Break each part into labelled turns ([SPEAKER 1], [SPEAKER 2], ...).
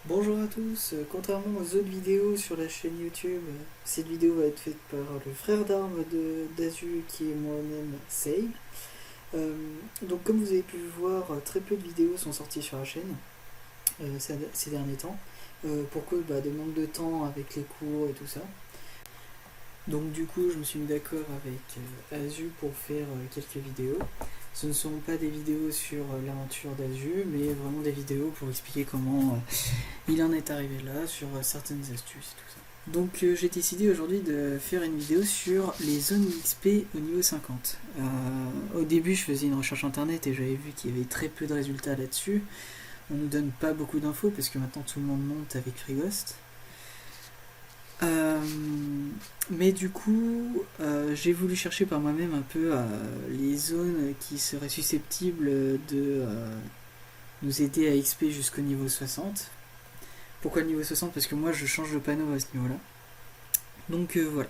[SPEAKER 1] Bonjour à tous, contrairement aux autres vidéos sur la chaîne YouTube, cette vidéo va être faite par le frère d'armes d'Azu qui est moi-même Sei. Donc comme vous avez pu le voir, très peu de vidéos sont sorties sur la chaîne ces derniers temps. Pourquoi de manque de temps avec les cours et tout ça. Donc du coup je me suis mis d'accord avec Azu pour faire quelques vidéos. Ce ne sont pas des vidéos sur l'aventure d'Azu, mais vraiment des vidéos pour expliquer comment il en est arrivé là, sur certaines astuces et tout ça. Donc j'ai décidé aujourd'hui de faire une vidéo sur les zones XP au niveau 50. Au début je faisais une recherche internet et j'avais vu qu'il y avait très peu de résultats là-dessus. On ne nous donne pas beaucoup d'infos parce que maintenant tout le monde monte avec FreeGhost. Mais du coup, j'ai voulu chercher par moi-même un peu les zones qui seraient susceptibles de nous aider à XP jusqu'au niveau 60. Pourquoi le niveau 60? Parce que moi je change de panneau à ce niveau-là. Donc voilà.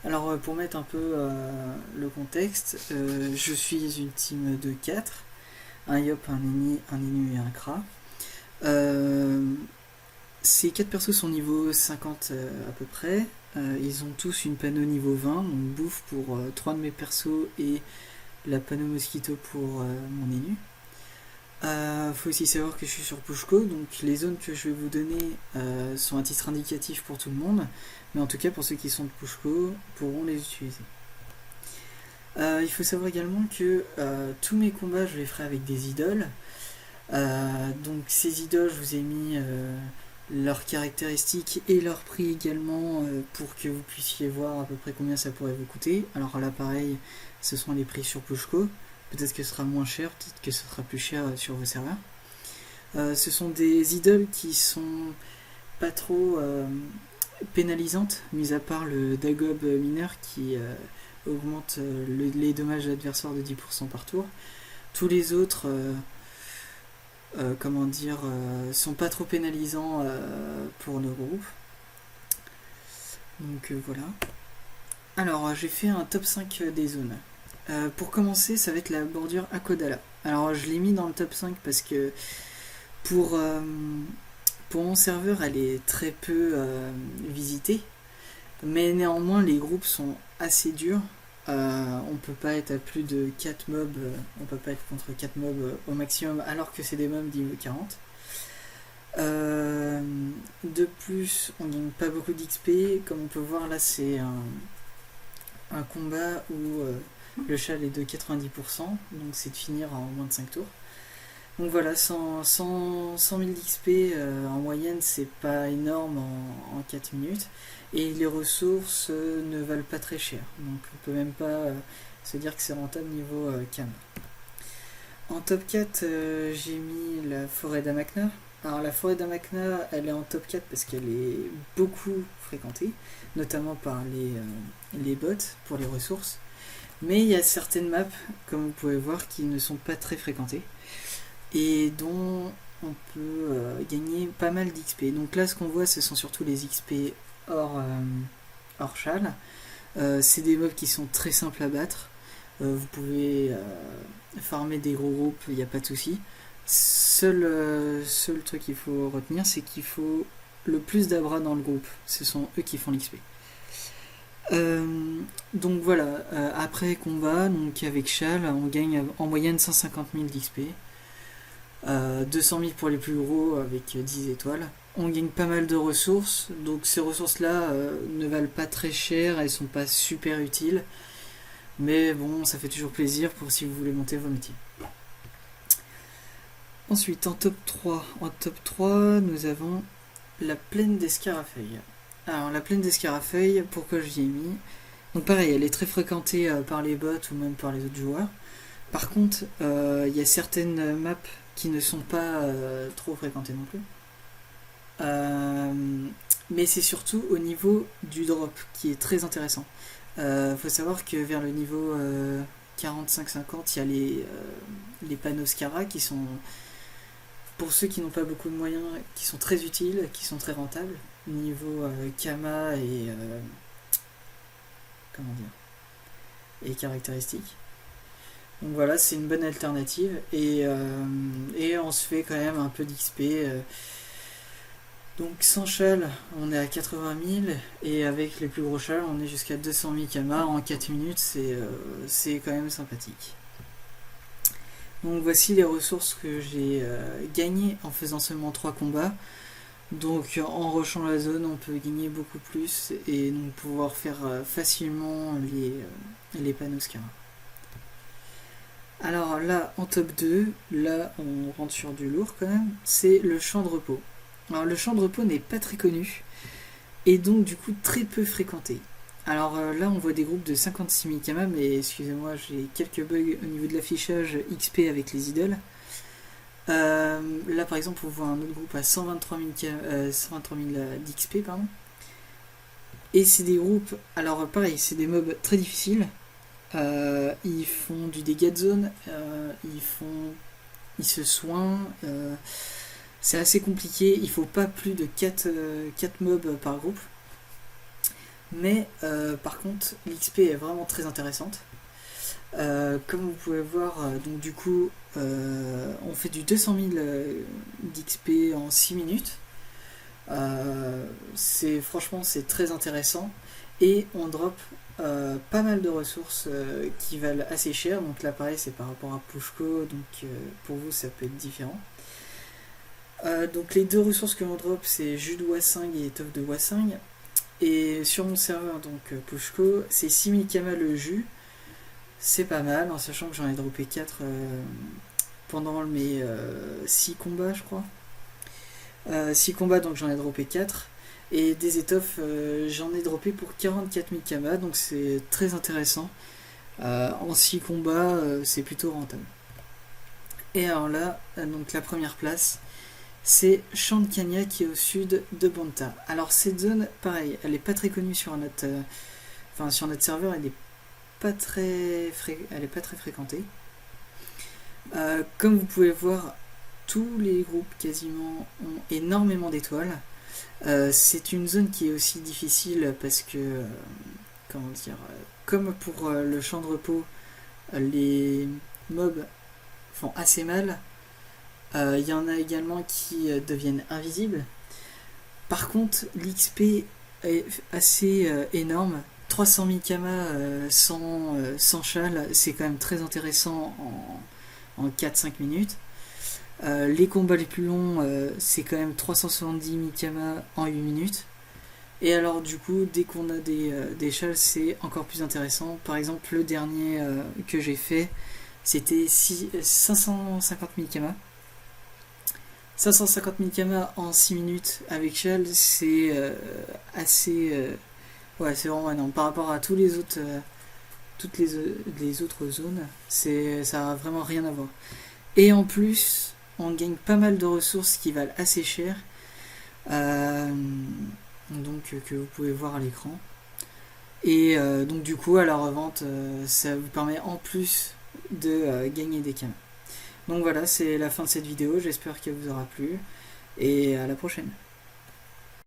[SPEAKER 1] Alors pour mettre un peu le contexte, je suis une team de 4, un Yop, un Inu et un Kra. Ces 4 persos sont niveau 50 à peu près. Ils ont tous une panneau niveau 20, donc bouffe pour 3 de mes persos et la panneau mosquito pour mon Inu. Faut aussi savoir que je suis sur Pushko, donc les zones que je vais vous donner sont à titre indicatif pour tout le monde, mais en tout cas pour ceux qui sont de Pushko pourront les utiliser. Il faut savoir également que tous mes combats je les ferai avec des idoles. Donc ces idoles je vous ai mis leurs caractéristiques et leur prix également pour que vous puissiez voir à peu près combien ça pourrait vous coûter. Alors là pareil, ce sont les prix sur Pushko. Peut-être que ce sera moins cher, peut-être que ce sera plus cher sur vos serveurs. Ce sont des idoles qui sont pas trop pénalisantes, mis à part le Dagob mineur qui augmente les dommages adversaires de 10% par tour. Tous les autres, sont pas trop pénalisants pour nos groupes. Donc voilà. Alors j'ai fait un top 5 des zones. Pour commencer, ça va être la bordure Akodala. Alors je l'ai mis dans le top 5 parce que pour, euh, pour mon serveur, elle est très peu visitée. Mais néanmoins, les groupes sont assez durs. On peut pas être à plus de 4 mobs, on peut pas être contre 4 mobs au maximum alors que c'est des mobs niveau 40. De plus, on gagne pas beaucoup d'XP. Comme on peut voir là, c'est un combat où le châle est de 90%, donc c'est de finir en moins de 5 tours. Donc voilà, 100 000 d'XP en moyenne, c'est pas énorme en 4 minutes. Et les ressources ne valent pas très cher. Donc on peut même pas se dire que c'est rentable niveau cam. En top 4, j'ai mis la forêt d'Amakna. Alors la forêt d'Amakna, elle est en top 4 parce qu'elle est beaucoup fréquentée, notamment par les bots pour les ressources. Mais il y a certaines maps, comme vous pouvez voir, qui ne sont pas très fréquentées et dont on peut gagner pas mal d'XP. Donc là, ce qu'on voit, ce sont surtout les XP hors châle. C'est des mobs qui sont très simples à battre. Vous pouvez farmer des gros groupes, il n'y a pas de souci. Seul truc qu'il faut retenir, c'est qu'il faut le plus d'abras dans le groupe. Ce sont eux qui font l'XP. Donc voilà, après combat, donc avec Chal, on gagne en moyenne 150 000 d'XP. 200 000 pour les plus gros avec 10 étoiles. On gagne pas mal de ressources, donc ces ressources-là ne valent pas très cher, elles sont pas super utiles. Mais bon, ça fait toujours plaisir pour si vous voulez monter vos métiers. Ensuite, en top 3, nous avons la plaine d'Escarafeuille. Alors, la plaine d'Escarafeuille, pourquoi je l'ai mis? Donc pareil, elle est très fréquentée par les bots ou même par les autres joueurs. Par contre, il y a certaines maps qui ne sont pas trop fréquentées non plus. Mais c'est surtout au niveau du drop qui est très intéressant. Faut savoir que vers le niveau 45-50, il y a les panneaux Scara qui sont, pour ceux qui n'ont pas beaucoup de moyens, qui sont très utiles, qui sont très rentables. Niveau Kama et comment dire, et caractéristiques. Donc voilà, c'est une bonne alternative et on se fait quand même un peu d'XP Donc sans châle, on est à 80 000 et avec les plus gros châles, on est jusqu'à 200 000 kama en 4 minutes, c'est quand même sympathique. Donc voici les ressources que j'ai gagnées en faisant seulement 3 combats. Donc en rushant la zone, on peut gagner beaucoup plus et donc pouvoir faire facilement les panneaux Skara. Alors là, en top 2, là on rentre sur du lourd quand même, c'est le champ de repos. Alors le champ de repos n'est pas très connu et donc du coup très peu fréquenté. Alors là on voit des groupes de 56 000 kama, mais excusez-moi, j'ai quelques bugs au niveau de l'affichage XP avec les idoles. Là par exemple on voit un autre groupe à 123 000 d'XP, pardon. Et c'est des groupes, alors pareil, c'est des mobs très difficiles. Ils font du dégât de zone, ils se soignent, c'est assez compliqué, il faut pas plus de 4 mobs par groupe. Mais par contre l'XP est vraiment très intéressante. Comme vous pouvez voir, donc du coup on fait du 200 000 d'XP en 6 minutes. Franchement c'est très intéressant et on drop pas mal de ressources qui valent assez cher. Donc là pareil c'est par rapport à Pushko, donc pour vous ça peut être différent. Donc les deux ressources que l'on drop c'est jus de Hwaseng et étoffe de Hwaseng. Et sur mon serveur donc Pushko c'est 6000 kama le jus. C'est pas mal en sachant que j'en ai droppé 4 pendant mes 6 combats je crois. 6 combats donc j'en ai droppé 4. Et des étoffes j'en ai droppé pour 44 000 kama, donc c'est très intéressant. En 6 combats c'est plutôt rentable. Et alors là, donc la première place, c'est Champ de Kanya qui est au sud de Banta. Alors cette zone, pareil, elle est pas très connue sur notre serveur, elle est pas très fréquentée. Comme vous pouvez voir, tous les groupes quasiment ont énormément d'étoiles. C'est une zone qui est aussi difficile parce que, comme pour le champ de repos, les mobs font assez mal. Il y en a également qui deviennent invisibles. Par contre, l'XP est assez énorme. 300 000 kama sans châle, c'est quand même très intéressant en 4-5 minutes. Les combats les plus longs, c'est quand même 370 000 kama en 8 minutes. Et alors du coup, dès qu'on a des châles, c'est encore plus intéressant. Par exemple, le dernier que j'ai fait, c'était 550 000 kama. 550 000 kama en 6 minutes avec châle, c'est assez... ouais, c'est vraiment énorme. Par rapport à tous les autres, toutes les autres zones, ça a vraiment rien à voir. Et en plus, on gagne pas mal de ressources qui valent assez cher. Donc que vous pouvez voir à l'écran. Et donc du coup, à la revente, ça vous permet en plus de gagner des kamas. Donc voilà, c'est la fin de cette vidéo, j'espère qu'elle vous aura plu, et à la prochaine.